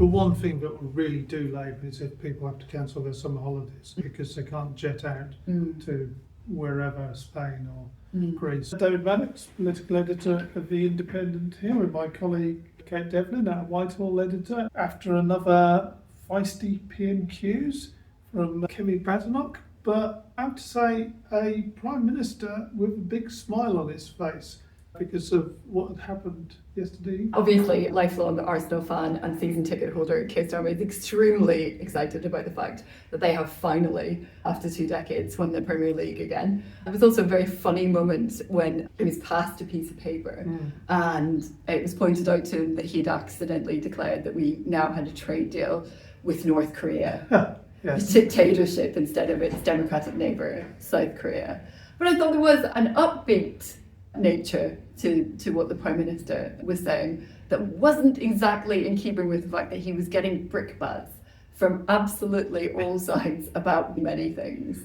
The one thing that will really do Labour is if people have to cancel their summer holidays because they can't jet out to wherever, Spain or Greece. David Maddox, political editor of The Independent, here with my colleague Kate Devlin, our Whitehall editor. After another feisty PMQs from Keir Starmer, but I have to say a Prime Minister with a big smile on his face because of what had happened yesterday. Obviously, lifelong Arsenal fan and season ticket holder Keir Starmer is extremely excited about the fact that they have finally, after 2 decades, won the Premier League again. It was also a very funny moment when he was passed a piece of paper and it was pointed out to him that he'd accidentally declared that we now had a trade deal with North Korea. Yes. Dictatorship instead of its democratic neighbour, South Korea. But I thought there was an upbeat nature to what the Prime Minister was saying that wasn't exactly in keeping with the fact that he was getting brickbats from absolutely all sides about many things.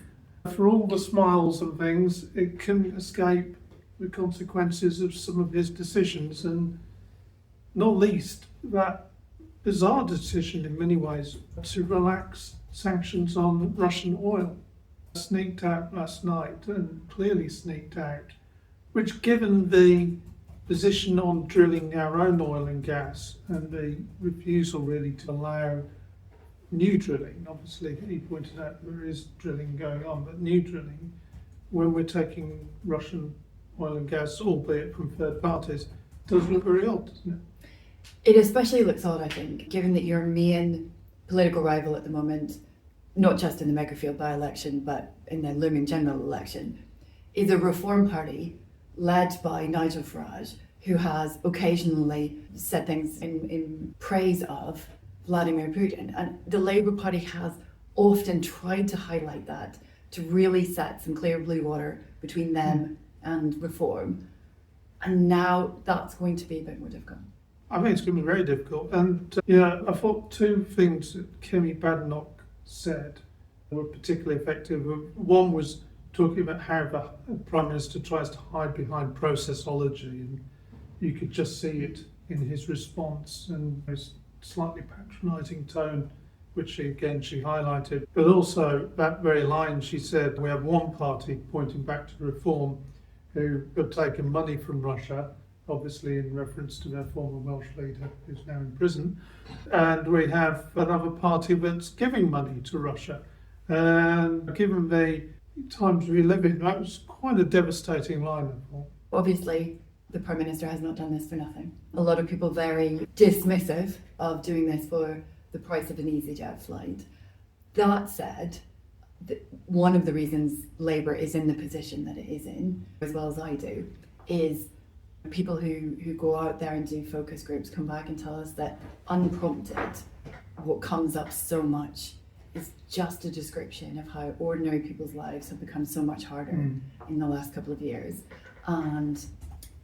For all the smiles and things, it can escape the consequences of some of his decisions, and not least that bizarre decision in many ways to relax sanctions on Russian oil. Sneaked out last night and clearly sneaked out, which, given the position on drilling our own oil and gas and the refusal really to allow new drilling, obviously he pointed out there is drilling going on, but new drilling, when we're taking Russian oil and gas, albeit from third parties, does look very odd, doesn't it? It especially looks odd, I think, given that your main political rival at the moment, not just in the Makerfield by-election, but in the looming general election, is a Reform Party led by Nigel Farage, who has occasionally said things in praise of Vladimir Putin. And the Labour Party has often tried to highlight that, to really set some clear blue water between them and Reform. And now that's going to be a bit more difficult. I think it's going to be very difficult. And I thought 2 things that Keir Starmer said were particularly effective. One was talking about how the Prime Minister tries to hide behind processology, and you could just see it in his response and his slightly patronising tone, which she highlighted. But also that very line she said, we have one party pointing back to Reform who had taken money from Russia, obviously in reference to their former Welsh leader who's now in prison, and we have another party that's giving money to Russia. And given the times we live in, that was quite a devastating line, I thought. Obviously, the Prime Minister has not done this for nothing. A lot of people very dismissive of doing this for the price of an EasyJet flight. That said, one of the reasons Labour is in the position that it is in, as well as I do, is people who go out there and do focus groups come back and tell us that unprompted, what comes up so much is just a description of how ordinary people's lives have become so much harder in the last couple of years. And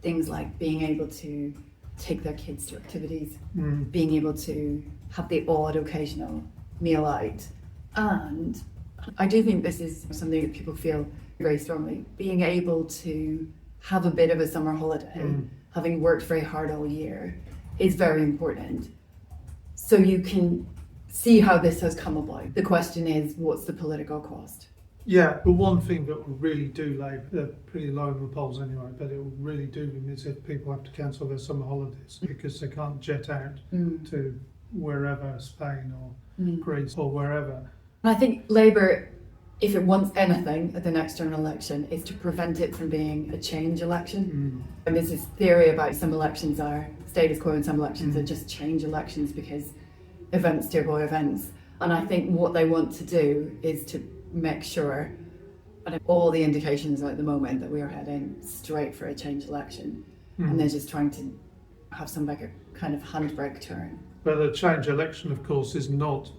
things like being able to take their kids to activities, being able to have the odd occasional meal out. And I do think this is something that people feel very strongly. Being able to have a bit of a summer holiday, having worked very hard all year, is very important. So you can see how this has come about. The question is, what's the political cost? Yeah, the one thing that will really do Labour, they're pretty low in the polls anyway, but it will really do them is if people have to cancel their summer holidays because they can't jet out to wherever, Spain or Greece or wherever. And I think Labour, if it wants anything at the next general election, is to prevent it from being a change election. And there's this theory about some elections are status quo and some elections are just change elections because events dear boy events. And I think what they want to do is to make sure, and all the indications are at the moment that we are heading straight for a change election, and they're just trying to have some like a kind of handbrake turn. But a change election, of course, is not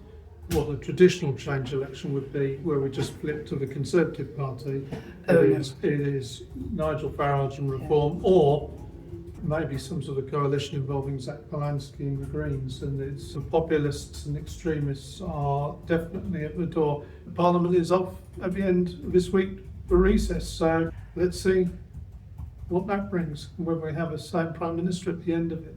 what a traditional change election would be, where we just flip to the Conservative Party. It is Nigel Farage and Reform, or maybe some sort of coalition involving Zach Polanski and the Greens, and it's the populists and extremists are definitely at the door. Parliament is off at the end of this week for recess, so let's see what that brings, and whether we have a sane Prime Minister at the end of it.